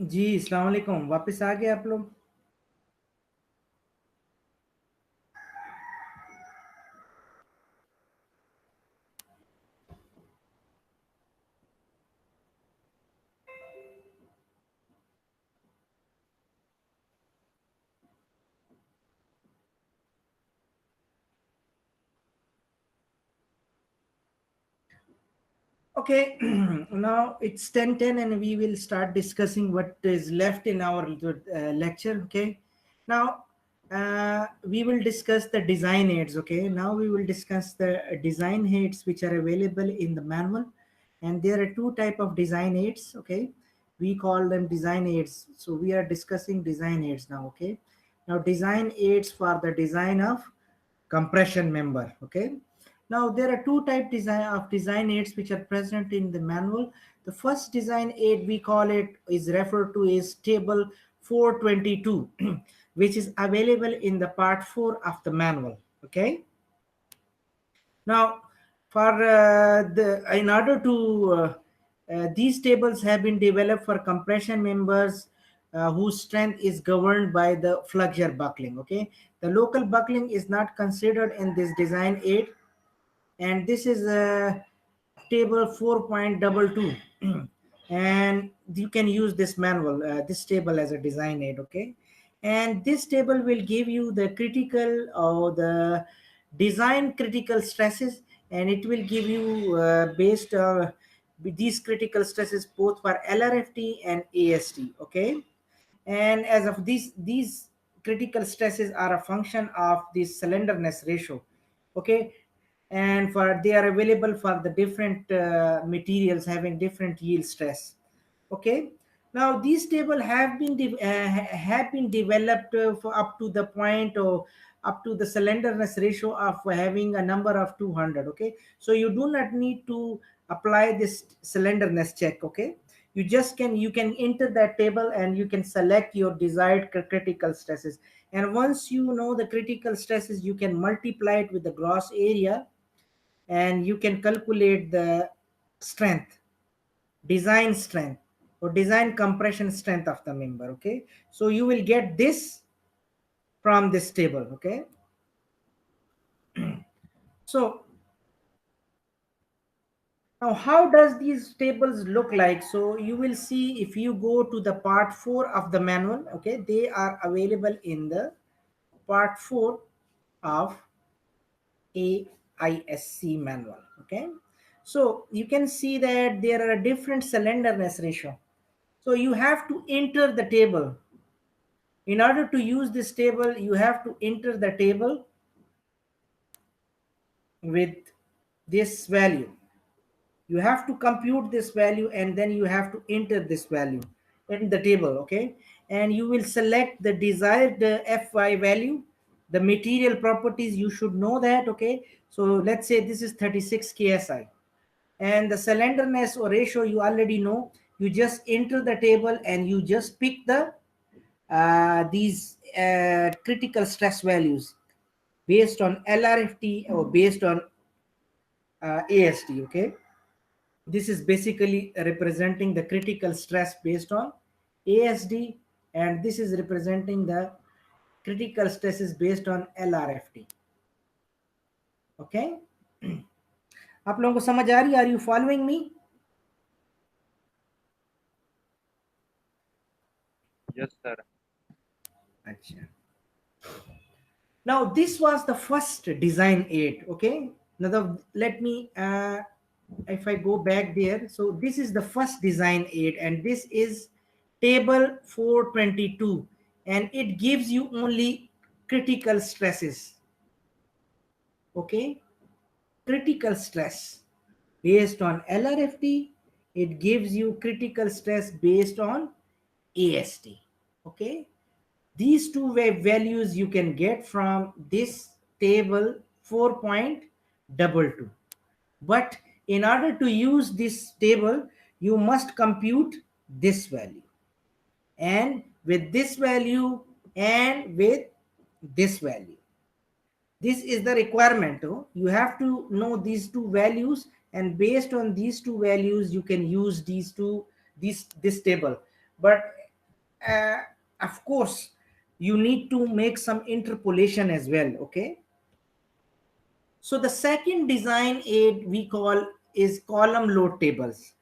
जी अस्सलाम वालेकुम, वापस आ गए आप लोग। Okay, now it's 10:10 and we will start discussing what is left in our lecture. Okay, now we will discuss the design aids. Okay, now we will discuss the design aids which are available in the manual, and there are two type of design aids. Okay, we call them design aids. So we are discussing design aids now. Okay, now design aids for the design of compression member. Okay, now there are two type design aids which are present in the manual. The first design aid we call it is referred to as table 422 which is available in the part 4 of the manual. Okay, now for the in order to these tables have been developed for compression members whose strength is governed by the flexure buckling. Okay, the local buckling is not considered in this design aid, and this is table 4.22 and you can use this manual this table as a design aid. Okay, and this table will give you the critical or the design critical stresses, and it will give you based these critical stresses both for LRFT and AST. Okay, and as of these critical stresses are a function of the slenderness ratio. Okay, and for they are available for the different materials having different yield stress. Okay, now these table have been developed for up to the point or up to the slenderness ratio of having a number of 200. Okay, so you do not need to apply this slenderness check. Okay, you can enter that table and you can select your desired critical stresses, and once you know the critical stresses you can multiply it with the gross area and you can calculate the strength, design strength or design compression strength of the member. Okay, so you will get this from this table. Okay, so now how does these tables look like? So you will see if you go to the part 4 of the manual. Okay, they are available in the part 4 of AISC manual. Okay, so you can see that there are a different slenderness ratio. So you have to enter the table. In order to use this table, you have to enter the table with this value. You have to compute this value and then you have to enter this value in the table. Okay, and you will select the desired FY value, the material properties you should know that. Okay, so let's say this is 36 KSI, and the slenderness or ratio you already know. You just enter the table and you just pick the these critical stress values based on LRFT or based on AST. Okay, this is basically representing the critical stress based on ASD, and this is representing the critical stresses based on LRFT. Okay, आप लोगों को समझ आ रही? Are you following me? Yes, sir. अच्छा. Now this was the first design aid. Okay, now let me if I go back there, so this is the first design aid and this is table 422 and it gives you only critical stresses. Okay, critical stress based on LRFT, it gives you critical stress based on AST. Okay, these two values you can get from this table 4.22. But in order to use this table, you must compute this value. And with this value and with this value. This is the requirement. Oh? You have to know these two values, and based on these two values, you can use this table. But of course, you need to make some interpolation as well. Okay. So the second design aid we call is column load tables.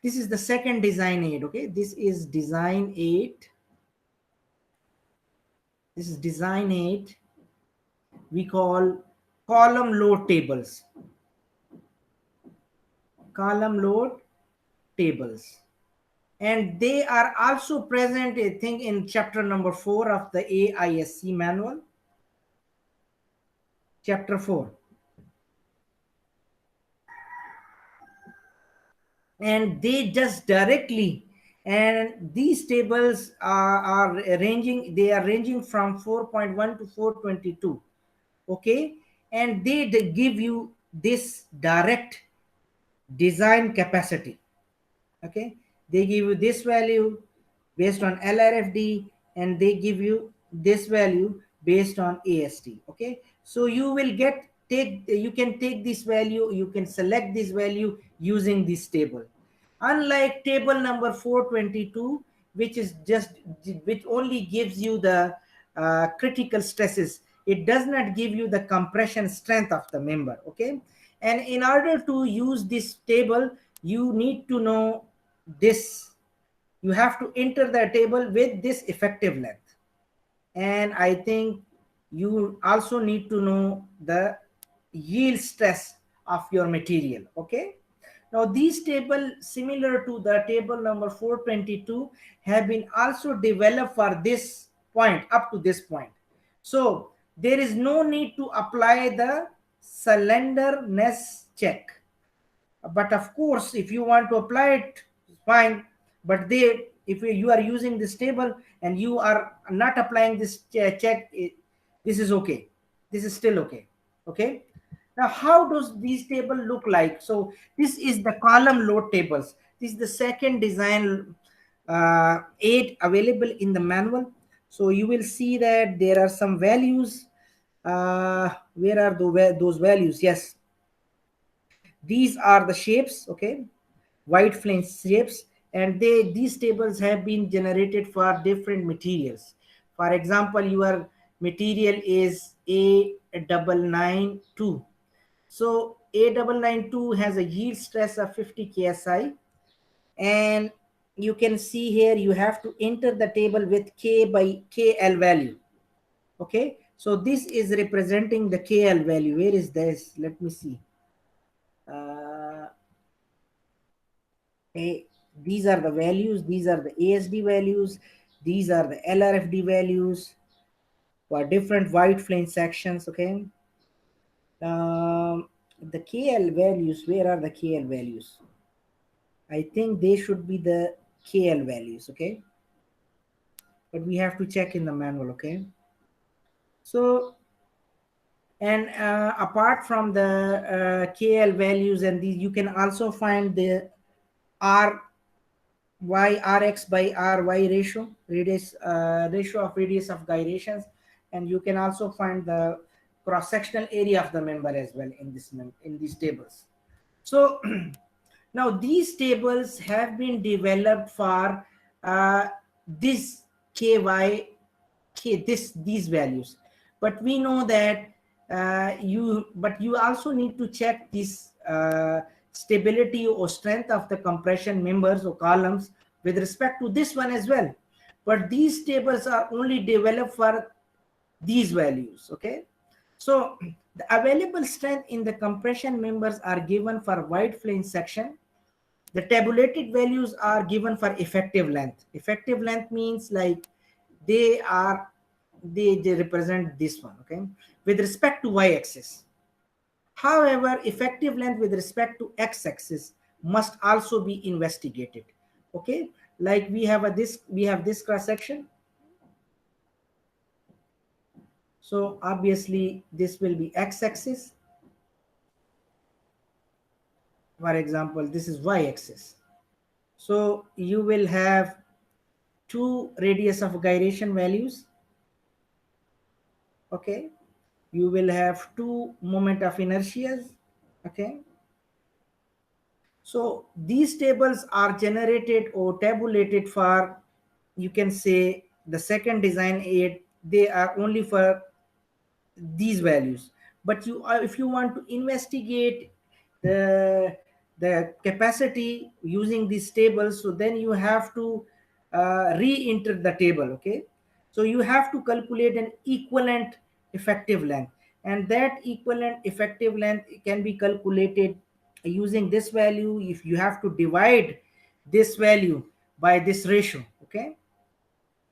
This is the second design aid. Okay. This is design aid. This is design aid we call column load tables. Column load tables. And they are also present, I think, in chapter number 4 of the AISC manual. Chapter 4. And they just directly, and these tables are ranging, they are ranging from 4.1 to 422. Okay. And they give you this direct design capacity. Okay. They give you this value based on LRFD, and they give you this value based on AST. Okay. So you will you can take this value, you can select this value using this table. Unlike table number 422, which is just, which only gives you the critical stresses, it does not give you the compression strength of the member. Okay. And in order to use this table, you need to know this. You have to enter the table with this effective length. And I think you also need to know the yield stress of your material. Okay. Now these table, similar to the table number 422, have been also developed for this point, up to this point. So there is no need to apply the slenderness check. But of course, if you want to apply it, fine. But if you are using this table and you are not applying this check, this is okay. This is still okay. Okay. Now, how does these table look like? So this is the column load tables. This is the second design aid available in the manual. So you will see that there are some values. Where are those values? Yes, these are the shapes. Okay. White flame shapes, and these tables have been generated for different materials. For example, your material is A992. So A992 has a yield stress of 50 ksi, and you can see here you have to enter the table with K by KL value. Okay. So this is representing the KL value. Where is this? Let me see. These are the values, these are the ASD values, these are the LRFD values for different white flame sections. Okay. The KL values, where are the KL values? I think they should be the KL values. Okay. But we have to check in the manual. Okay. So, and apart from the KL values and these, you can also find the Rx by Ry ratio, ratio of radius of gyrations, and you can also find the cross-sectional area of the member as well in these tables. So now these tables have been developed for this these values, but we know that you also need to check this stability or strength of the compression members or columns with respect to this one as well. But these tables are only developed for these values. Okay. So the available strength in the compression members are given for wide flange section. The tabulated values are given for effective length. Effective length means like they represent this one. Okay. With respect to y-axis. However, effective length with respect to x-axis must also be investigated. Okay, like we have this cross section. So obviously this will be x-axis. For example, this is y-axis. So you will have two radius of gyration values. Okay, you will have two moment of inertias. Okay. So these tables are generated or tabulated for you can say the second design aid, they are only for these values. But you if you want to investigate the capacity using these tables, so then you have to re-enter the table. Okay, so you have to calculate an equivalent effective length, and that equivalent effective length can be calculated using this value. If you have to divide this value by this ratio, okay,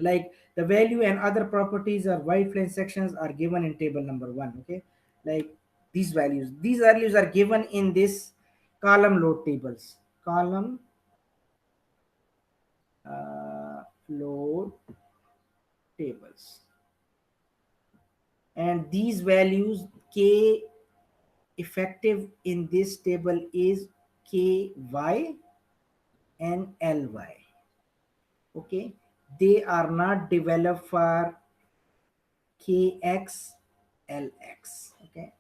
like the value and other properties or white line sections are given in table number 1. Okay, like these values are given in this column load tables, column load tables, and these values k effective in this table is ky and ly. Okay, they are not developed for kx lx. Okay,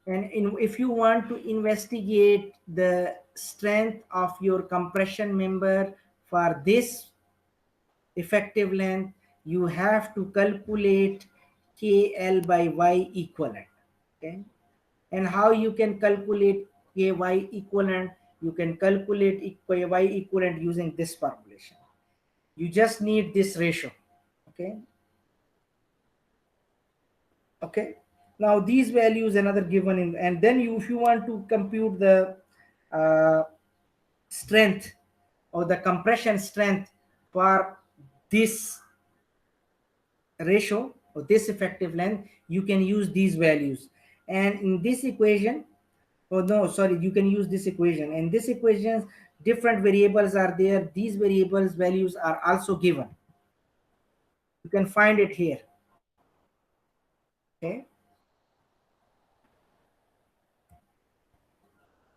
and if you want to investigate the strength of your compression member for this effective length, you have to calculate KL by Y equivalent. Okay, and how you can calculate KY equivalent? You can calculate KY equivalent using this formulation. You just need this ratio. Okay, okay, now these values another given in, and then you, if you want to compute the uh, strength or the compression strength for this ratio or this effective length, you can use these values. And in this equation, oh no, sorry, you can use this equation. And this equation, different variables are there. These variables values are also given. You can find it here. Okay.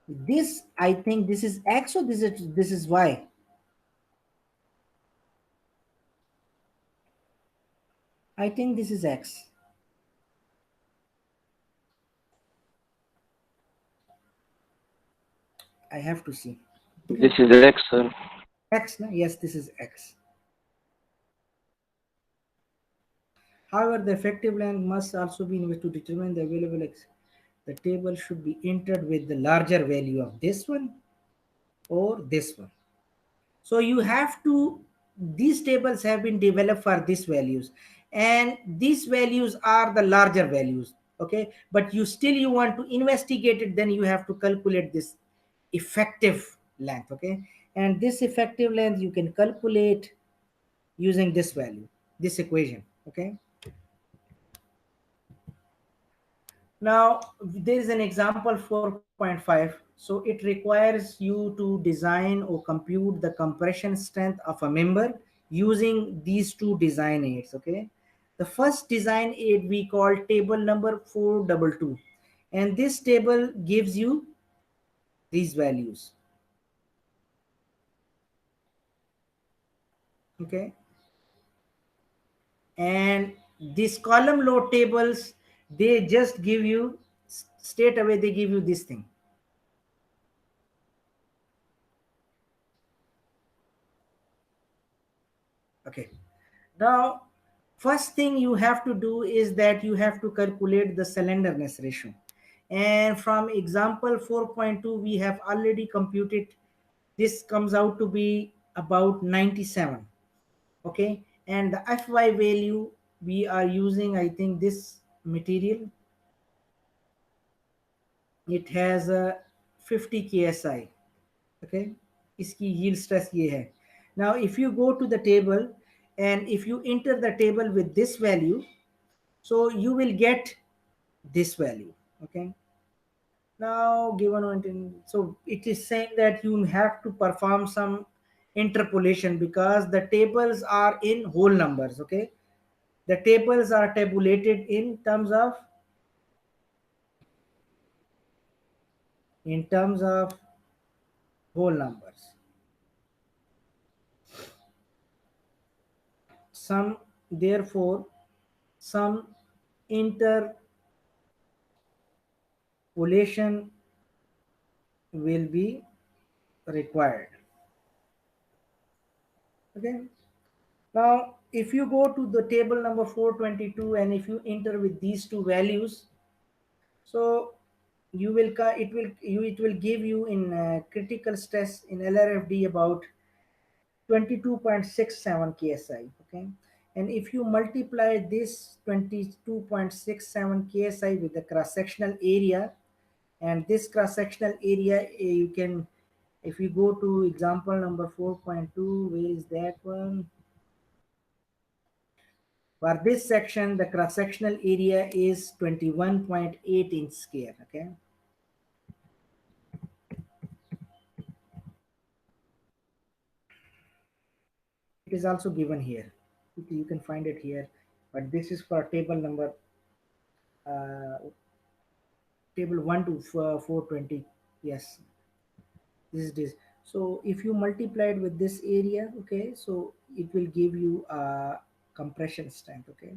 This, I think this is X, or this is Y. I think this is X. I have to see. Okay. This is X, sir. X, no? Yes, this is X. However, the effective length must also be used to determine the available X. The table should be entered with the larger value of this one or this one. So you have to, these tables have been developed for these values, and these values are the larger values. Okay, but you still, you want to investigate it, then you have to calculate this effective length. Okay, and this effective length you can calculate using this value, this equation. Okay, now there is an example 4.5. So it requires you to design or compute the compression strength of a member using these two design aids. Okay, the first design aid we call table number 422, and this table gives you these values. Okay, and these column load tables, they just give you straight away, they give you this thing. Okay, now first thing you have to do is that you have to calculate the slenderness ratio, and from example 4.2 we have already computed, this comes out to be about 97. Okay, and the Fy value we are using, I think this material, it has a 50 ksi. Okay, iski yield stress ye hai. Now if you go to the table and if you enter the table with this value, so you will get this value. Okay, now given on, so it is saying that you have to perform some interpolation because the tables are in whole numbers. Okay, the tables are tabulated in terms of whole numbers. Some, therefore some interpolation will be required. Okay. Now, if you go to the table number 422 and if you enter with these two values, so you will it will give you in critical stress in LRFD about 22.67 KSI. Okay, and if you multiply this 22.67 KSI with the cross sectional area, and this cross sectional area, you can, if you go to example number 4.2, where is that one? For this section, the cross sectional area is 21.8 inch square. Okay, it is also given here. You can find it here, but this is for table number table 1 to 420. Yes, this is this. So if you multiply it with this area, okay, so it will give you compression strength. Okay,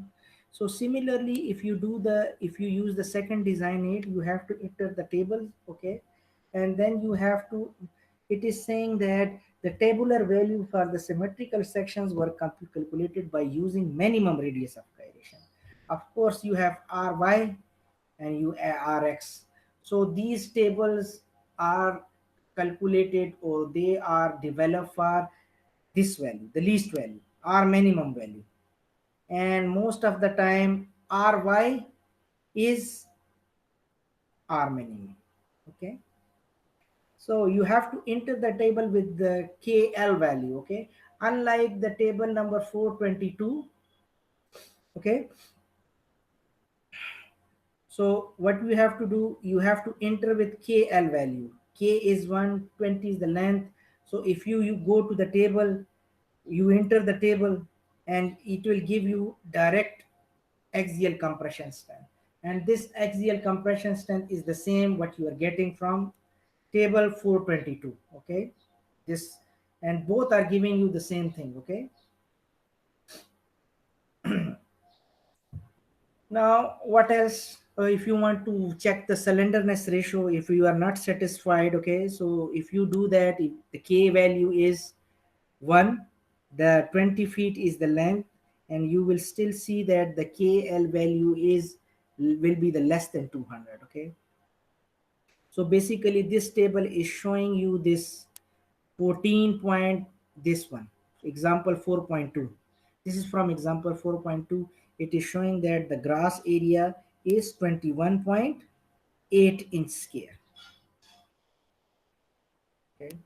so similarly, if you use the second design aid, you have to enter the table. Okay, and then you have to, it is saying that the tabular value for the symmetrical sections were calculated by using minimum radius of gyration. Of course, you have ry and you rx. So these tables are calculated, or they are developed for this value, the least value, r minimum value. And most of the time ry is r minimum. Okay, so you have to enter the table with the KL value. Okay, unlike the table number 422. Okay, so what you have to do, you have to enter with KL value. K is 120 is the length. So if you go to the table, you enter the table, and it will give you direct axial compression strength. And this axial compression strength is the same what you are getting from table 422. Okay, this, and both are giving you the same thing. Okay, now what else, if you want to check the slenderness ratio, if you are not satisfied, okay, so if you do that, if the K value is 1, the 20 feet is the length, and you will still see that the KL value is will be the less than 200. Okay, so basically this table is showing you this 14 point, this one, example 4.2. This is from example 4.2. It is showing that the grass area is 21.8 inch square. Okay.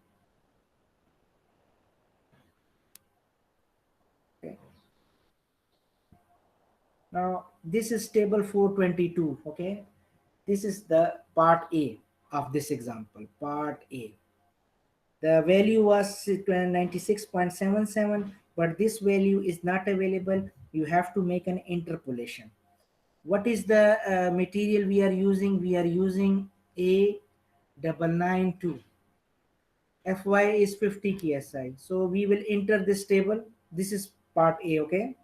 Okay, now this is table 422. Okay, this is the part A of this example, part A. The value was 96.77, but this value is not available. You have to make an interpolation. What is the material we are using? We are using A992. Fy is 50 KSI. So we will enter this table. This is part A, okay?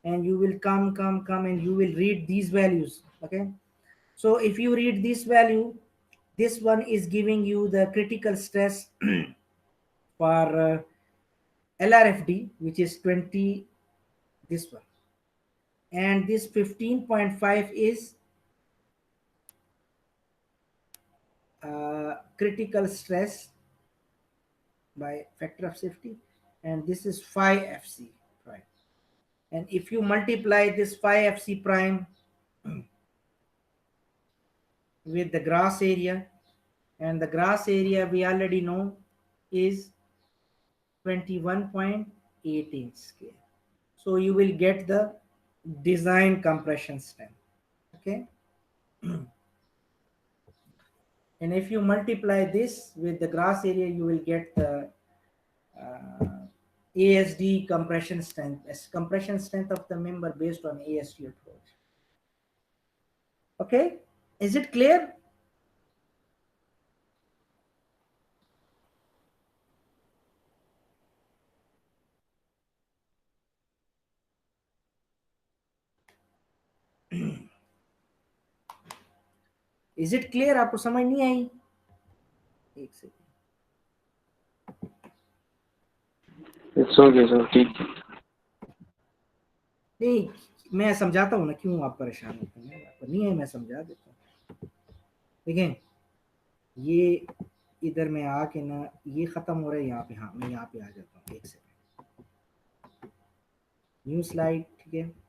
And you will come, and you will read these values, okay? So if you read this value, this one is giving you the critical stress for LRFD, which is 20, this one. And this 15.5 is critical stress by factor of safety, and this is phi fc prime. And if you multiply this phi fc prime with the grass area, and the grass area we already know is 21.8 inch scale, so you will get the design compression strength. Okay, and if you multiply this with the grass area, you will get the ASD compression strength, as compression strength of the member based on ASD approach. Okay, is it clear? Is it clear? आपको समझ नहीं आई? एक second. It's okay sir, ठीक है। नहीं, मैं समझाता हूँ ना, क्यों आप परेशान होते हैं, आपको नहीं है, मैं समझा देता हूँ। देखें, ये इधर में आके ना ये खत्म हो रहा है यहाँ पे, हाँ मैं यहाँ पे आ जाता हूँ, एक सेकंड, न्यू स्लाइड, ठीक है।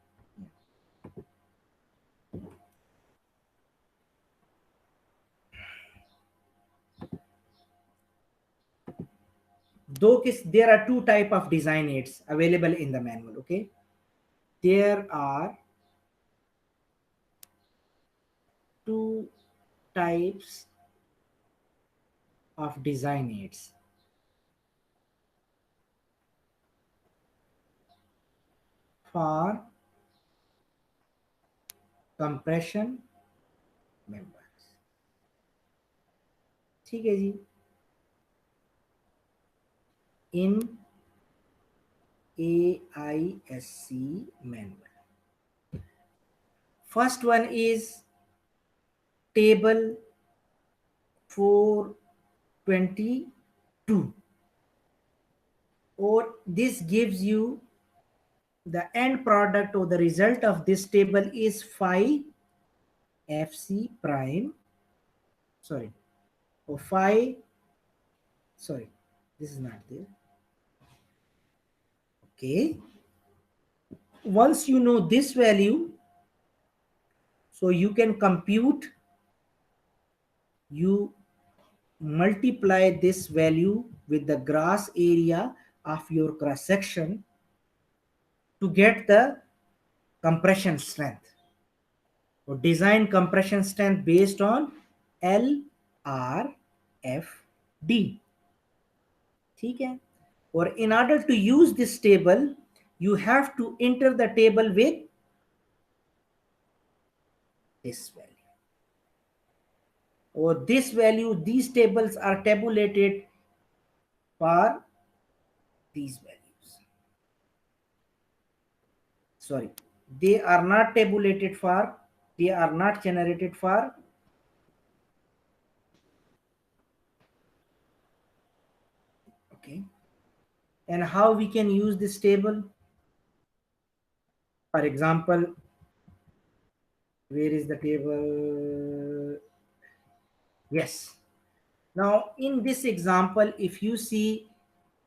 दो किस, there are two type of design aids available in the manual, okay? There are two types of design aids. For compression members, ठीक है जी। In AISC manual, first one is table 422, or this gives you the end product, or the result of this table is phi FC prime, sorry, or phi, sorry, this is not there, okay. Once you know this value, so you can compute, you multiply this value with the gross area of your cross section to get the compression strength, or design compression strength based on LRFD, ठीक है। or in order to use this table, you have to enter the table with this value, or this value, these tables are tabulated for these values, sorry, they are not tabulated for, they are not generated for, okay. And how we can use this table? For example, where is the table? Yes. Now, in this example, if you see,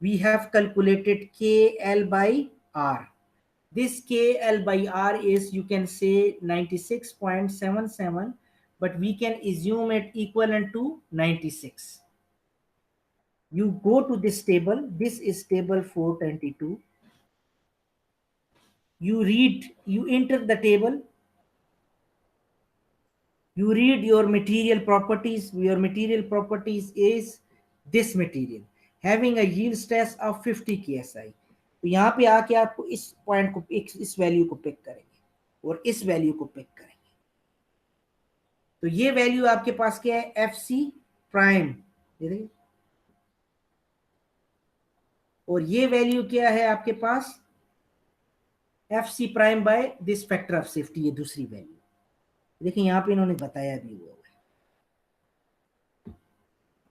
we have calculated KL by R. This KL by R is, you can say 96.77, but we can assume it equivalent to 96. You go to this table, this is table 422. You read, you enter the table, you read your material properties. Your material properties is this material having a yield stress of 50 ksi. तो यहाँ पे आके आपको इस point को, इस value को pick करेंगे और इस वैल्यू को पिक करेंगे। तो ये वैल्यू आपके पास क्या है, एफ सी प्राइम, और ये वैल्यू क्या है आपके पास, F C prime by this factor of safety, ये दूसरी वैल्यू। देखिए यहाँ पे इन्होंने बताया भी हुआ है।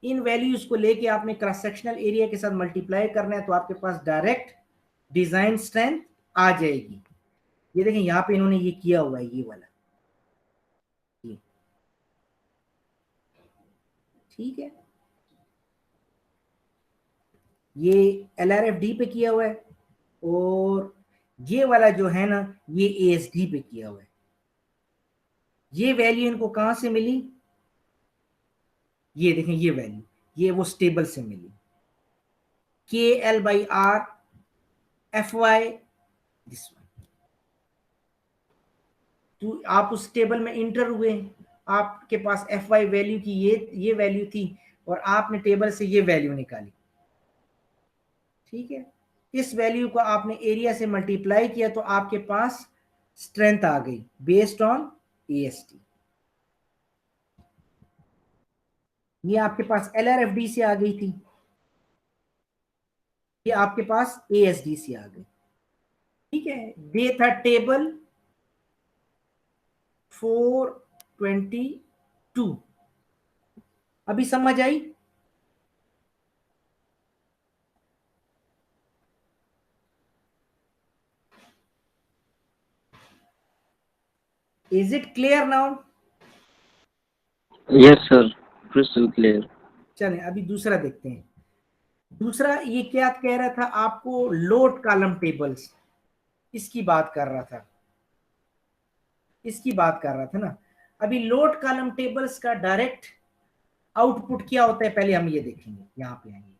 इन वैल्यूज को लेके आपने क्रॉस सेक्शनल एरिया के साथ मल्टीप्लाई करना है, तो आपके पास डायरेक्ट डिजाइन स्ट्रेंथ आ जाएगी। ये देखें यहाँ पे इन्होंने ये किया हुआ है, ये वाला, ये ठीक है, ये LRFD पे किया हुआ है, और ये वाला जो है ना, ये ASD पे किया हुआ है। ये वैल्यू इनको कहां से मिली, ये देखें, ये वैल्यू, ये वो स्टेबल से मिली, KL by R FY this one. तो आप उस टेबल में इंटर हुए, आपके पास FY वैल्यू की ये वैल्यू थी, और आपने टेबल से ये वैल्यू निकाली, ठीक है। इस वैल्यू को आपने एरिया से मल्टीप्लाई किया, तो आपके पास स्ट्रेंथ आ गई बेस्ड ऑन AST। ये आपके पास LRFD से आ गई थी, ये आपके पास ASD से आ गई, ठीक है। ये था टेबल 422। अभी समझ आई? Is it clear now? Yes, sir. Crystal clear. चलें अभी दूसरा देखते हैं। दूसरा ये क्या कह रहा था आपको, लोड कॉलम टेबल्स, इसकी बात कर रहा था, इसकी बात कर रहा था ना। अभी लोड कॉलम टेबल्स का डायरेक्ट आउटपुट क्या होता है पहले हम ये देखेंगे, यहाँ पे आएंगे।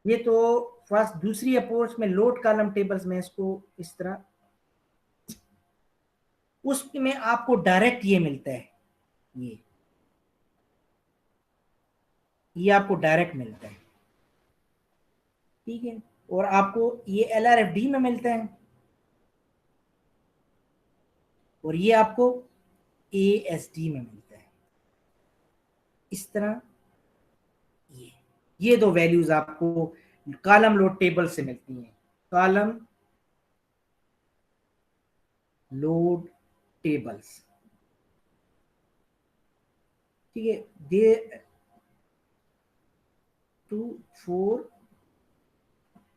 ये तो फर्स्ट दूसरी अप्रोच में लोड कॉलम टेबल्स में इसको इस तरह, उसमें आपको डायरेक्ट ये मिलता है, ये आपको डायरेक्ट मिलता है, ठीक है। और आपको ये LRFD में मिलता है, और ये आपको ASD में मिलता है। इस तरह ये दो वैल्यूज आपको कॉलम लोड टेबल से मिलती हैं, कॉलम लोड टेबल्स, ठीक है। दे 2 4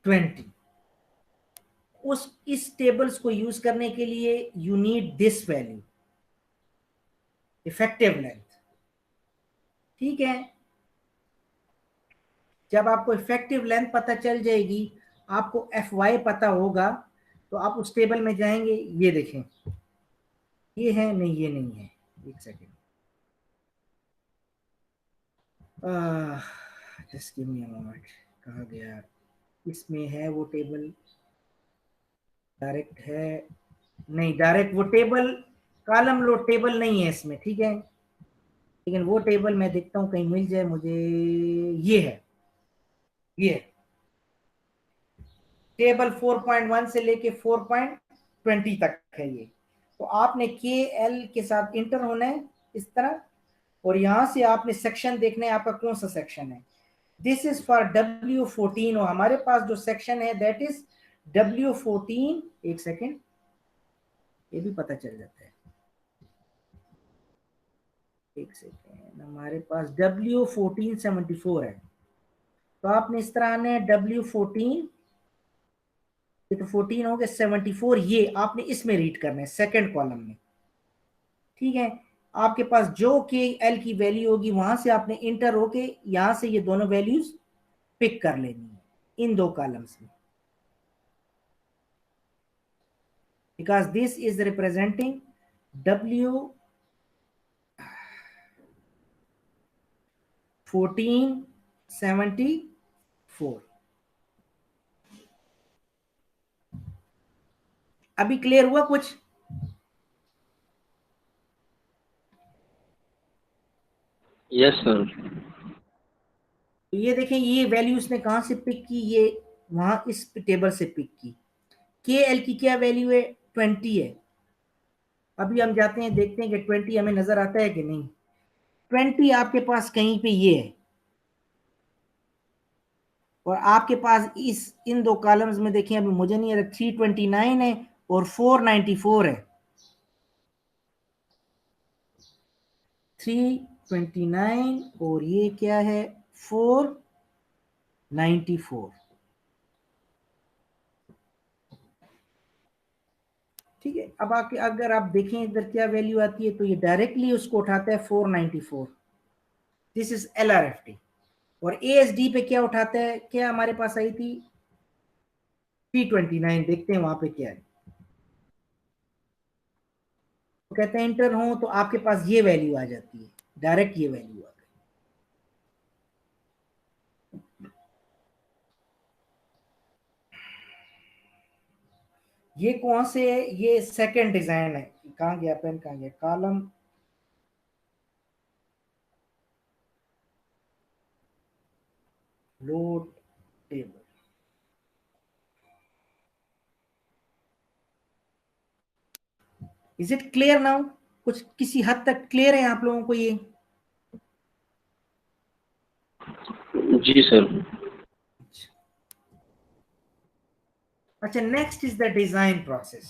20, उस इस टेबल्स को यूज करने के लिए you need this value, effective length, ठीक है। जब आपको इफेक्टिव लेंथ पता चल जाएगी, आपको FY पता होगा, तो आप उस टेबल में जाएंगे, ये देखें, ये है नहीं, ये नहीं है, एक second, just give me a moment, कहाँ गया, इसमें है वो टेबल, डायरेक्ट है नहीं, डायरेक्ट वो टेबल कॉलम लो टेबल नहीं है इसमें, ठीक है। लेकिन वो टेबल मैं देखता हूँ कहीं मिल जाए मुझे, ये है, ये टेबल 4.1 से लेके 4.20 तक है ये। तो आपने KL के साथ इंटर होना है इस तरह, और यहां से आपने सेक्शन देखना है आपका कौन सा सेक्शन है। दिस इज फॉर W14, और हमारे पास जो सेक्शन है दैट इज W14, एक सेकेंड, ये भी पता चल जाता है, एक सेकेंड, हमारे पास W1474 है। तो आपने इस तरह आना है W14, ये तो 14 हो गया, 74 ये आपने इसमें रीड करना है सेकंड कॉलम में, ठीक है। आपके पास जो KL की वैल्यू होगी वहां से आपने इंटर होके यहां से ये दोनों वैल्यूज पिक कर लेनी है इन दो कॉलम्स में, because this is representing W1474। अभी क्लियर हुआ कुछ? Yes, sir. तो ये देखें, ये वैल्यू उसने कहां से पिक की, ये वहां इस टेबल से पिक की। KL की क्या वैल्यू है, 20 है। अभी हम जाते हैं देखते हैं कि 20 हमें नजर आता है कि नहीं। 20 आपके पास कहीं पे ये है, और आपके पास इस इन दो कॉलम्स में देखें, अभी मुझे नहीं आ रहा, 329 है और 494 है, 329 और ये क्या है, 494, ठीक है। अब आके अगर आप देखें इधर क्या वैल्यू आती है, तो ये डायरेक्टली उसको उठाता है 494, दिस इज LRFT। और ASD पे क्या उठाता है, क्या हमारे पास आई थी 329, देखते हैं वहां पे क्या है। तो कहते हैं इंटर हो, तो आपके पास ये वैल्यू आ जाती है, डायरेक्ट ये वैल्यू आ गई। ये कौन से है, ये सेकंड डिजाइन है, कहाँ गया पेन, कहाँ गया, column load table. Is it clear now? कुछ किसी हद तक क्लियर है आप लोगों को ये? जी सर। अच्छा, next is the design process.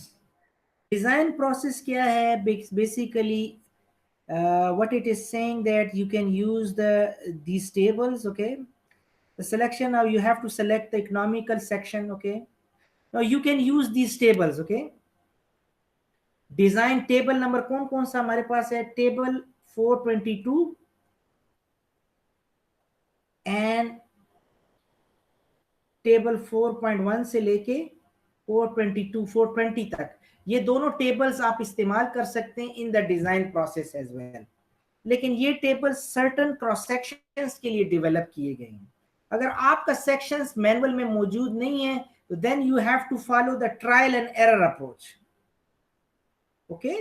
Design process क्या है, basically what it is saying that you can use these tables, okay. The selection, now you have to select the economical section, okay. Now you can use these tables, okay. Design table number कौन कौन सा हमारे पास है? Table 422 and table 4.1 से लेके 422 420 तक, ये दोनों टेबल्स आप इस्तेमाल कर सकते हैं in the design process as well. लेकिन ये टेबल सर्टन क्रॉस सेक्शंस के लिए डेवलप किए गए हैं। अगर आपका सेक्शंस मैनुअल में मौजूद नहीं है तो then you have to follow the trial and error approach. Okay,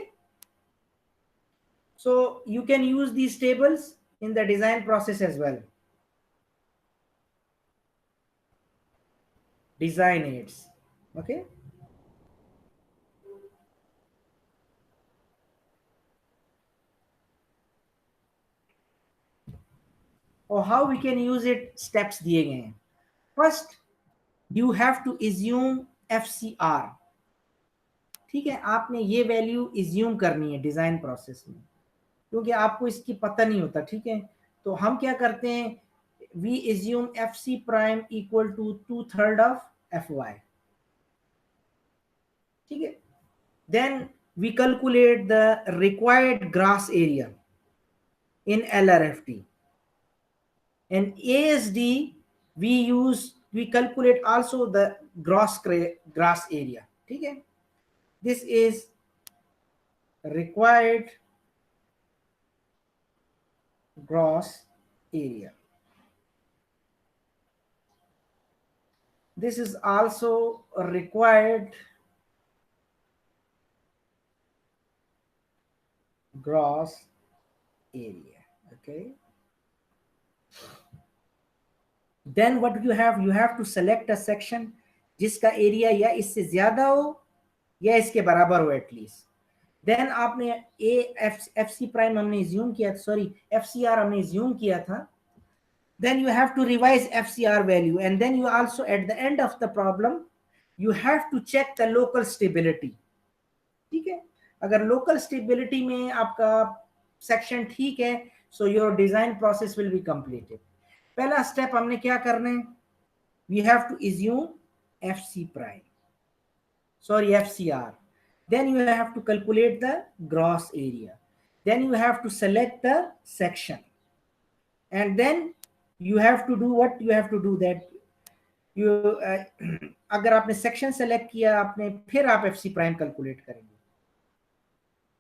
so you can use these tables in the design process as well. Design aids, okay. Or how we can use it, steps दिए गए हैं। First you have to assume FCR, ठीक है, आपने ये value assume करनी है design process में, क्योंकि आपको इसकी पता नहीं होता, ठीक है। तो हम क्या करते हैं, we assume FC prime equal to 2/3 of FY, ठीक है। Then we calculate the required grass area in LRFT. And ASD we calculate also the grass area, ठीक है। This is required grass area. This is also required gross area, okay. Then what you have to select a section जिसका area या इससे ज्यादा हो या इसके बराबर हो एटलीस्ट। देन आपने एफसी प्राइम हमने इज्यूम किया, सॉरी एफसीआर हमने इज्यूम किया था। then you have to revise FCR value, and then you also at the end of the problem you have to check the local stability, ठीक है। अगर local stability में आपका सेक्शन ठीक है, so your design process will be completed. पहला step हमने क्या करना है, we have to assume FC prime, sorry FCR, then you have to calculate the gross area, then you have to select the section, and then you have to do what you have to do that you अगर आपने section select किया आपने, फिर आप FC prime calculate करेंगे,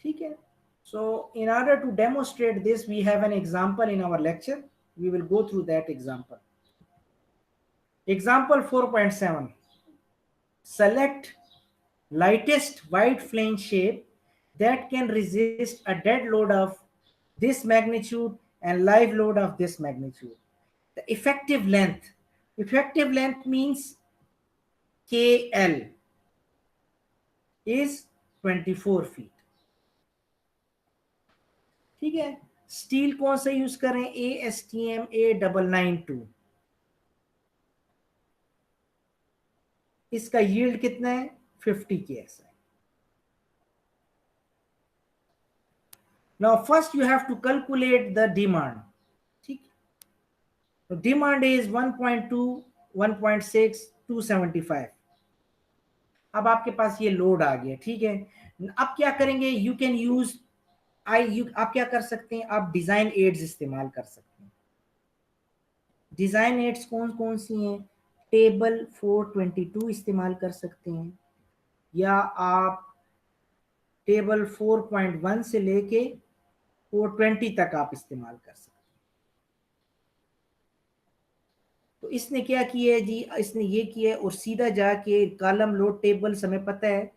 ठीक है। So in order to demonstrate this we have an example in our lecture, we will go through that example. Example 4.7, select lightest white flange shape that can resist a dead load of this magnitude and live load of this magnitude. The effective length means KL is 24 feet, ठीक है। Steel कौन सा use करें, ASTM A992, इसका yield कितना है 50 KSI। Now first you have to calculate the demand, ठीक। तो डिमांड इज 1.2 1.6 275। अब आपके पास ये लोड आ गया, ठीक है। अब क्या करेंगे, यू कैन यूज आप क्या कर सकते हैं, आप डिजाइन एड्स इस्तेमाल कर सकते हैं। डिजाइन एड्स कौन कौन सी हैं, टेबल 422 इस्तेमाल कर सकते हैं, या आप टेबल 4.1 से लेके 420 तक आप इस्तेमाल कर सकते हैं। तो इसने क्या किया है जी, इसने ये किया है और सीधा जाके कॉलम लोड टेबल हमें पता है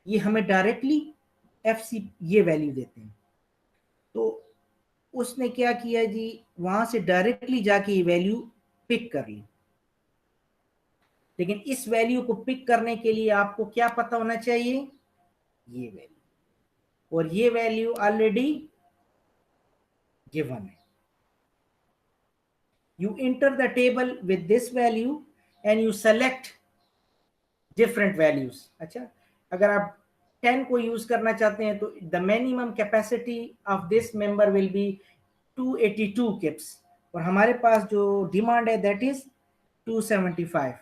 ये हमें डायरेक्टली FC ये वैल्यू देते हैं। तो उसने क्या किया जी, वहां से डायरेक्टली जाके ये वैल्यू पिक कर ली। लेकिन इस वैल्यू को पिक करने के लिए आपको क्या पता होना चाहिए, ये वैल्यू, और ये वैल्यू ऑलरेडी गिवन है। You enter the table with this value and you select different values। अच्छा, अगर आप 10 को यूज करना चाहते हैं तो the minimum capacity of this member will be 282 kips, और हमारे पास जो डिमांड है that is 275।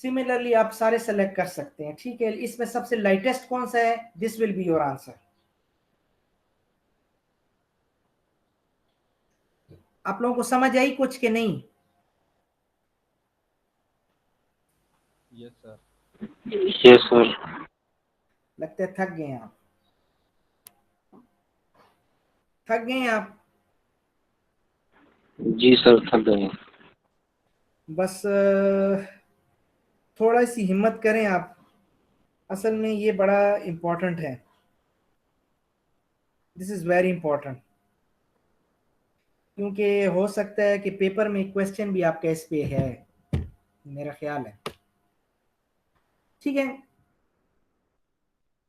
सिमिलरली आप सारे सेलेक्ट कर सकते हैं, ठीक है। इसमें सबसे लाइटेस्ट कौन सा है, this will be your answer. आप लोगों को समझ आई कुछ के नहीं? Yes sir. Yes, sir. लगता है थक गए आप, थक गए आप। जी सर, थक गए। बस थोड़ा सी हिम्मत करें आप, असल में ये बड़ा इंपॉर्टेंट है, दिस इज वेरी इंपॉर्टेंट, क्योंकि हो सकता है कि पेपर में क्वेश्चन भी आपका इस पे है, मेरा ख्याल है, ठीक है।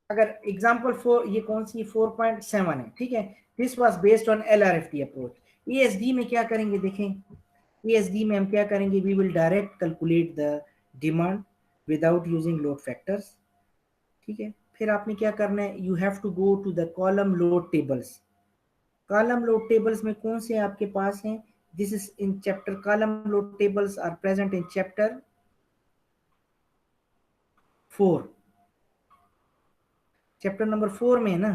अगर एग्जांपल फॉर ये कौन सी 4.7 है, ठीक है। This was based on LRFT approach. ESD में क्या करेंगे देखें, ESD में हम क्या करेंगे, we will direct calculate the demand without using load factors, ठीक है। फिर आपने क्या करना है, you have to go to the column load tables. Column load tables में कौन से आपके पास हैं, this is in chapter, column load tables are present in chapter 4, chapter number 4 में है ना।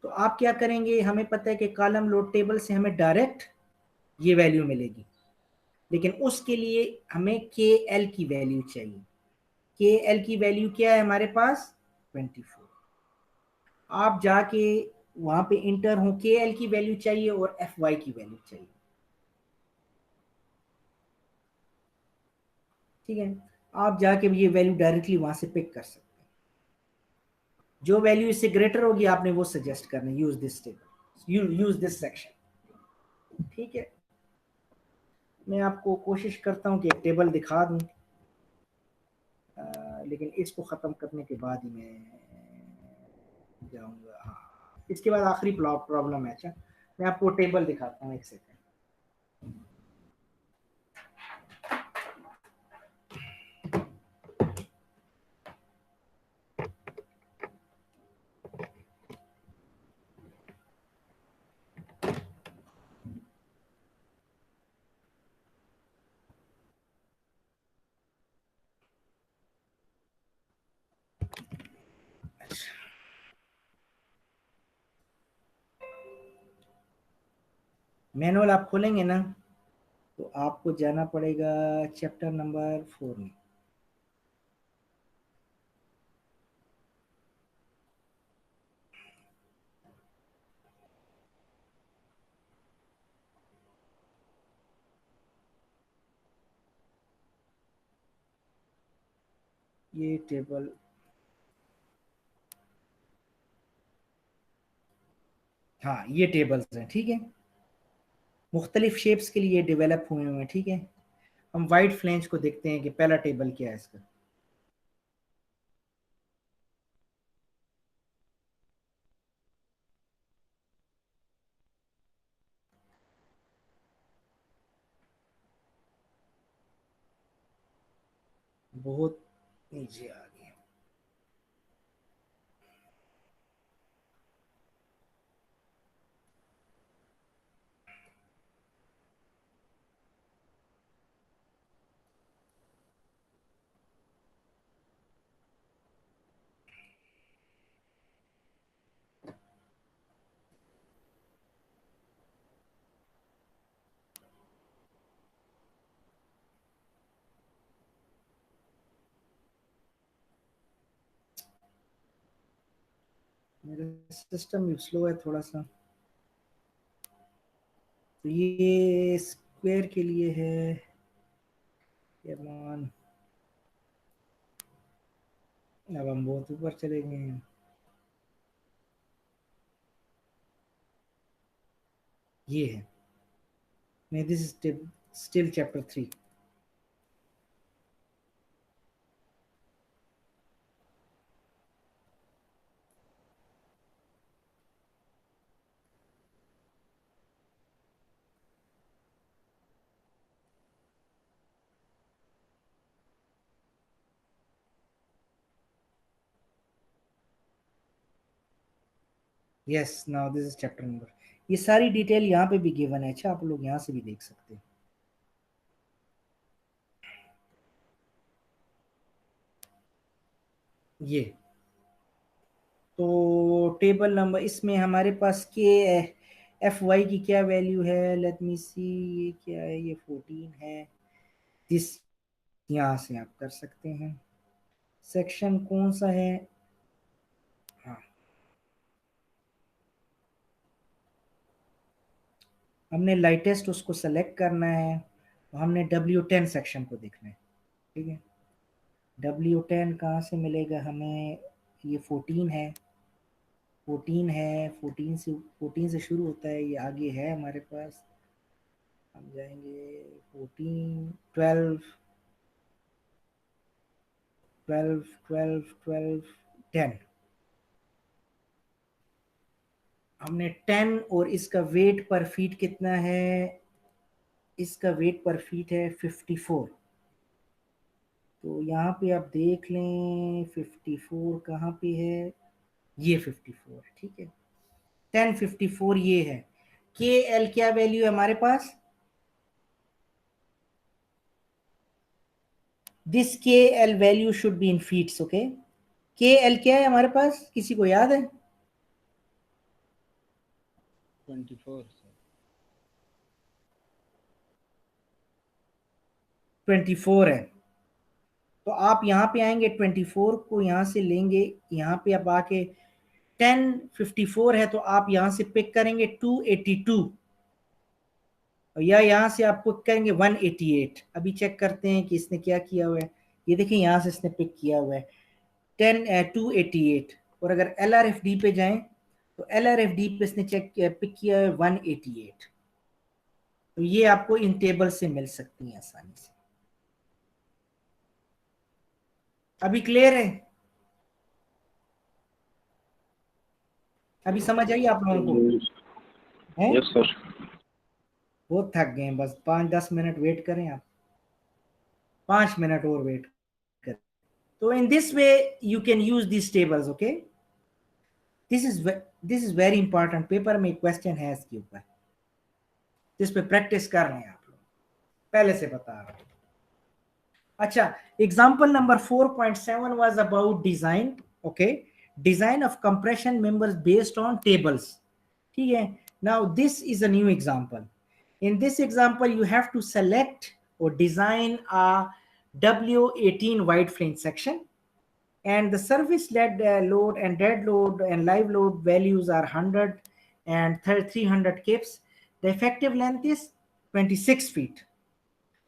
तो आप क्या करेंगे, हमें पता है कि कॉलम लोड टेबल से हमें डायरेक्ट ये वैल्यू मिलेगी, लेकिन उसके लिए हमें के एल की वैल्यू चाहिए। के एल की वैल्यू क्या है हमारे पास, 24। आप जाके वहां पे इंटर हो, के एल की वैल्यू चाहिए और एफ वाई की वैल्यू चाहिए, ठीक है। आप जाके ये वैल्यू डायरेक्टली वहां से पिक कर सकते हैं, जो वैल्यू इससे ग्रेटर होगी आपने वो सजेस्ट करना, use this table, use this section, ठीक है। मैं आपको कोशिश करता हूँ कि एक टेबल दिखा दूँ, लेकिन इसको ख़त्म करने के बाद ही मैं जाऊँगा। हाँ, इसके बाद आखिरी प्रॉब्लम है। अच्छा, मैं आपको टेबल दिखाता हूँ, एक सेकेंड। मैनुअल आप खोलेंगे ना, तो आपको जाना पड़ेगा चैप्टर नंबर 4 में। ये टेबल, हाँ ये टेबल्स हैं, ठीक है। मुख्तलिफ शेप्स के लिए डेवलप हुए हैं, ठीक है। हम वाइट फ्लेंज को देखते हैं कि पहला टेबल क्या है इसका। बहुत नीचे आ गया, मेरा सिस्टम स्लो है थोड़ा सा। तो ये स्क्वायर के लिए है, ये मान, अब हम बहुत ऊपर चले गए हैं। ये है, नहीं this is still chapter 3। Yes, now this is chapter number, ये सारी डिटेल यहाँ पे भी गिवन है। अच्छा, आप लोग यहाँ से भी देख सकते हैं। ये तो टेबल नंबर इसमें हमारे पास के एफ वाई की क्या वैल्यू है, लेट मी सी, ये क्या है, ये 14 है। दिस यहाँ से आप कर सकते हैं। सेक्शन कौन सा है, हाँ हमने लाइटेस्ट उसको सेलेक्ट करना है, तो हमने W10 सेक्शन को देखना है। ठीक है, W10 कहाँ से मिलेगा हमें, ये 14 है, 14 है, 14 से शुरू होता है, ये आगे है हमारे पास। हम जाएंगे 14, 12, 12, 12, 12, 10। हमने 10 और इसका वेट पर फीट कितना है, इसका वेट पर फीट है 54। तो यहाँ पे आप देख लें 54 कहाँ पे है, ये 54 है। ठीक है, 1054 ये है। के एल क्या वैल्यू है हमारे पास, this K L value should be in feets. Okay, K L क्या है हमारे पास, किसी को याद है? 24 sir. 24 है। तो आप यहाँ पे आएंगे, 24 को यहाँ से लेंगे, यहाँ पे आप आके 1054 है तो आप यहाँ से पिक करेंगे 282, या यहाँ से आप पिक करेंगे 188। अभी चेक करते हैं कि इसने क्या किया हुआ है। ये देखिए यहाँ से इसने पिक किया हुआ है 288। और अगर LRFD पे जाएं तो LRFD पे इसने पिक किया है 188। तो ये आपको इन टेबल से मिल सकती है आसानी से। अभी क्लियर है, अभी समझ आई आप लोगों को है? Yes sir. बहुत थक गए, बस 5-10 मिनट वेट करें आप, 5 मिनट और वेट करें। तो in this way you can use this tables. Okay, this is very important, paper में क्वेश्चन है इसके ऊपर, जिस पे प्रैक्टिस कर रहे हैं आप लोग, पहले से बता रहा हूं। अच्छा, example number 4.7 was about design. Okay, design of compression members based on tables. ठीक है, now this is a new example. In this example, you have to select or design a W18 wide flange section, and the service led load and dead load and live load values are 100 and 300 kips. The effective length is 26 feet.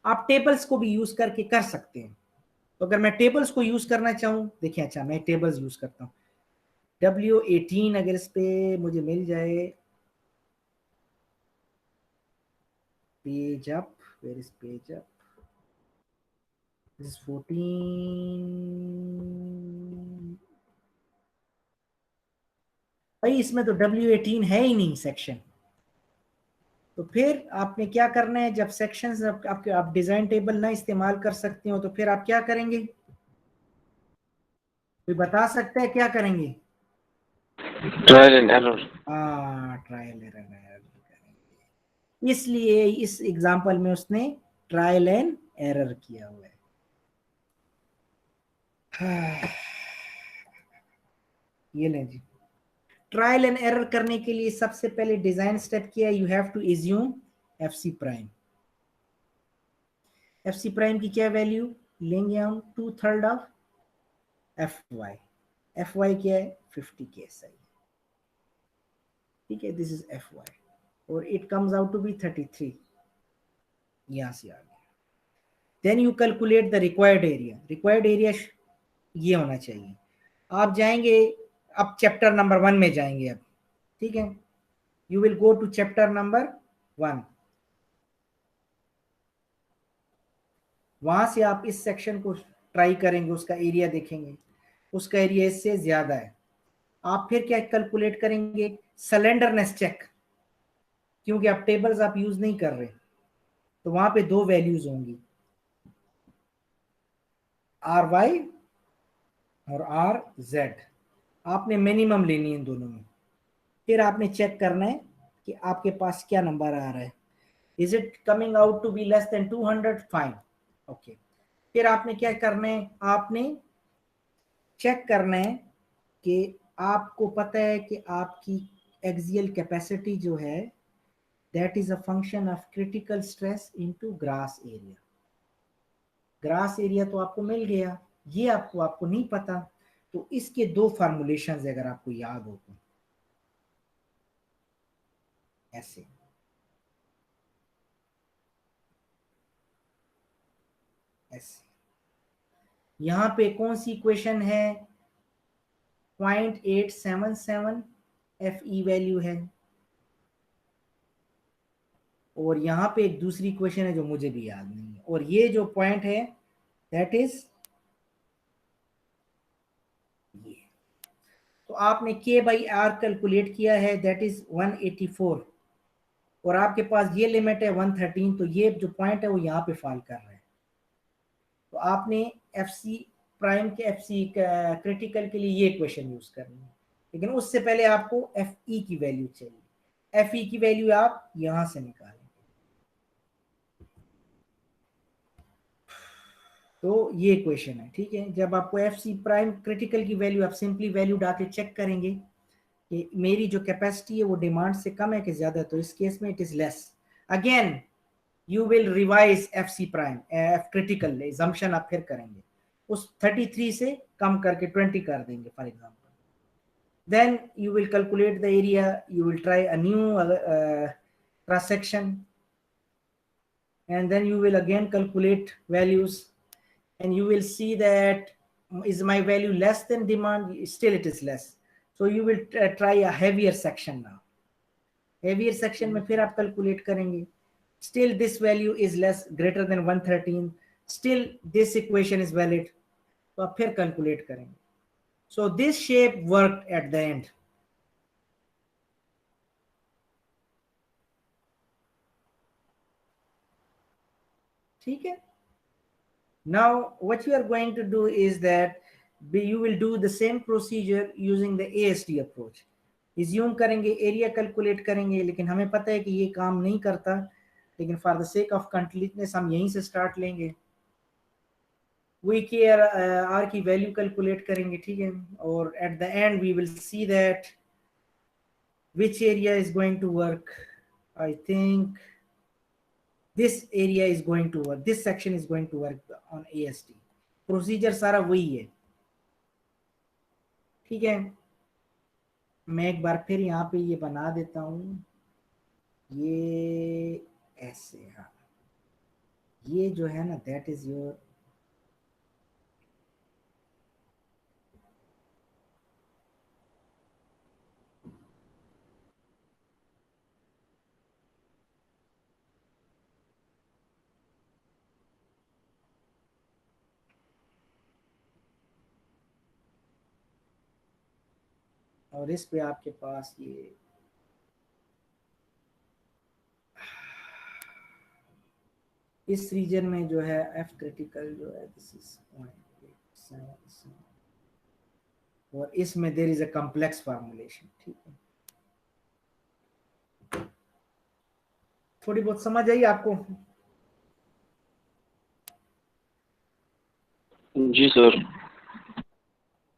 आप tables को भी use करके कर सकते हैं। तो अगर मैं टेबल्स को यूज करना चाहूँ, देखिए, अच्छा मैं टेबल्स यूज करता हूँ W18, अगर इस पे मुझे मिल जाए page up, where is page up, this is 14। भाई इसमें तो W18 है ही नहीं सेक्शन। तो फिर आपने क्या करना है, जब सेक्शंस आपके आप डिजाइन टेबल ना इस्तेमाल कर सकते हो तो फिर आप क्या करेंगे, कोई बता सकता है क्या करेंगे? Trial and error. हाँ, ट्रायल एरर करेंगे। इसलिए इस एग्जांपल में उसने ट्रायल एंड एरर किया हुआ है। ये लें जी, ट्रायल एंड एरर करने के लिए सबसे पहले डिजाइन स्टेप किया, you have to assume FC prime. FC prime की क्या वैल्यू लेंगे हम, 2/3 ऑफ FY। FY क्या है, 50 KSI। ठीक है, दिस इज FY और it comes out to be 33। यहां से आ गया। Then you calculate the required area. Required area ये होना चाहिए। आप जाएंगे, अब चैप्टर नंबर 1 में जाएंगे अब। ठीक है, you will go to chapter number 1। वहां से आप इस सेक्शन को ट्राई करेंगे, उसका एरिया देखेंगे, उसका एरिया इससे ज्यादा है। आप फिर क्या कैलकुलेट करेंगे, सिलेंडरनेस चेक, क्योंकि आप टेबल्स आप यूज नहीं कर रहे, तो वहां पे दो वैल्यूज होंगी, RY और RZ। आपने मिनिमम लेनी है इन दोनों में। फिर आपने चेक करना है कि आपके पास क्या नंबर आ रहा है। Is it coming out to be less than 200? Fine, okay. फिर आपने क्या करना है, आपने चेक करना है कि आपको पता है कि आपकी एक्सियल कैपेसिटी जो है that is a function of critical stress into grass area. Grass area तो आपको मिल गया, ये आपको नहीं पता, तो इसके दो फॉर्मुलेशंस अगर आपको याद हो तो ऐसे ऐसे यहाँ पे कौन सी इक्वेशन है, 0.877 FE वैल्यू है, और यहाँ पे एक दूसरी इक्वेशन है जो मुझे भी याद नहीं है, और ये जो पॉइंट है दैट इज ये। तो आपने K बाई R कैलकुलेट किया है दैट इज 184, और आपके पास ये लिमिट है 113, तो ये जो पॉइंट है वो यहाँ पे फॉल कर रहा है। तो आपने FC प्राइम के FC क्रिटिकल के लिए ये इक्वेशन यूज करनी है, लेकिन उससे पहले आपको FE की वैल्यू चाहिए। FE की वैल्यू आप यहां से निकालें, तो ये इक्वेशन है, ठीक है। जब आपको FC प्राइम क्रिटिकल की वैल्यू, आप सिंपली वैल्यू डाल के चेक करेंगे कि मेरी जो कैपेसिटी है वो डिमांड से कम है कि ज्यादा, तो इस केस में it is less. Again you will revise FC prime F critical assumption आप फिर करेंगे, उस 33 से कम करके 20 कर देंगे for example. then you will calculate the area, you will try a new cross section, and then you will again calculate values, and you will see that is my value less than demand, still it is less, so you will try a heavier section now। heavier section में फिर आप calculate करेंगे, still this value is less greater than 113, still this equation is valid, तो आप फिर calculate करेंगे। so this shape worked at the end। ठीक है। Now what you are going to do is that you will do the same procedure using the AST approach। Assume करेंगे, area calculate करेंगे, लेकिन हमें पता है कि ये काम नहीं करता, लेकिन for the sake of completeness हम यहीं से स्टार्ट लेंगे। वी के आर की वैल्यू कैलकुलेट करेंगे, ठीक है, और at the end we will see that which area is going to work। I think this area is going to work, this section is going to work on AST। Procedure सारा वही है, ठीक है। मैं एक बार फिर यहाँ पे ये बना देता हूँ, ये ऐसे, हाँ ये जो है ना दैट इज योर, और इस पे आपके पास ये इस रीजन में जो है F क्रिटिकल जो है दिस इज 0.877, और इसमें there is a complex formulation, ठीक है। थोड़ी बहुत समझ आई आपको? जी sir.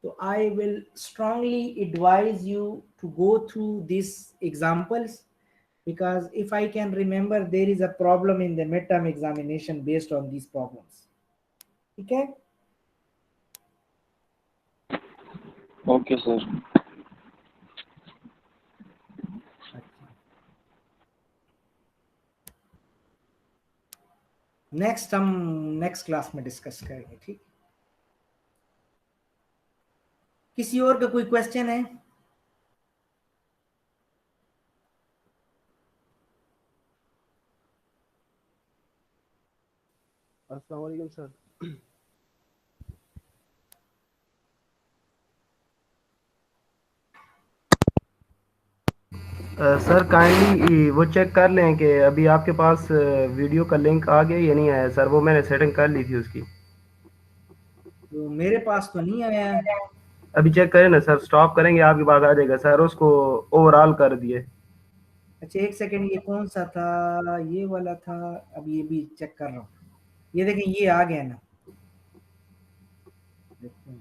So I will strongly advise you to go through these examples, because if I can remember, there is a problem in the midterm examination based on these problems. Okay? Okay sir. Next हम next class में discuss करेंगे, ठीक। किसी और का कोई question है? अस्सलाम वालेकुम सर। सर काइंडली वो चेक कर लें कि अभी आपके पास वीडियो का लिंक आ गया या नहीं आया सर, वो मैंने सेटिंग कर ली थी उसकी। तो मेरे पास तो नहीं आया है। अभी चेक करें ना सर, स्टॉप करेंगे आपके पास आ जाएगा सर, उसको ओवरऑल कर दिए। अच्छा एक सेकंड, ये कौन सा था? ये वाला था, अब ये भी चेक कर रहा हूँ। ये देखें, ये आ गया ना, देखते हैं।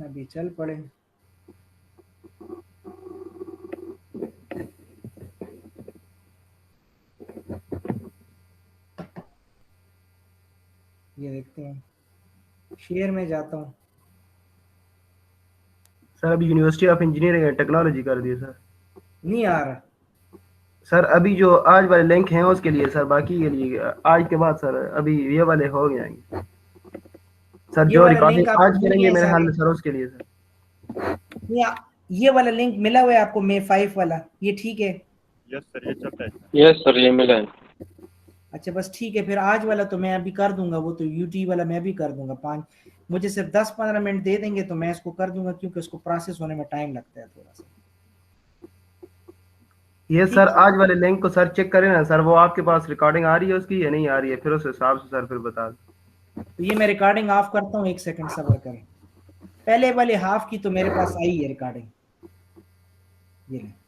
अभी चल पड़े। ये देखते हैं, शेयर में जाता हूँ। सर अभी university of engineering and technology कर दिए सर। नहीं आ रहा। सर अभी जो आज वाले लिंक हैं उसके लिए सर, बाकी के लिए आज के बाद सर अभी ये वाले हो जाएंगे सर। ये जो वाला रिकॉर्डिंग लिंक आपको आज मिल करेंगे गया मेरे सारे? ख्याल में सर उसके लिए सर। नहीं ये वाला लिंक मिला हुआ है आपको, मे 5 वाला, ये ठीक है? यस सर, ये चलता है। यस सर, ये मिला है। अच्छा बस ठीक है, फिर आज वाला तो मैं अभी कर दूंगा, वो तो यूटी वाला मैं भी कर दूंगा। 5 मुझे सिर्फ 10-15 मिनट दे देंगे तो मैं इसको कर दूंगा, क्योंकि उसको प्रोसेस होने में टाइम लगता है थोड़ा सा। ये ठीक सर है। आज वाले लिंक को सर चेक करें ना सर, वो आपके पास रिकॉर्डिंग आ रही है उसकी या नहीं आ रही है, फिर उस हिसाब से सर फिर बता दें। तो ये मैं रिकॉर्डिंग ऑफ करता हूँ, 1 सेकंड सब्र करें। पहले वाले हाफ की तो मेरे पास आई है रिकॉर्डिंग, ये ले।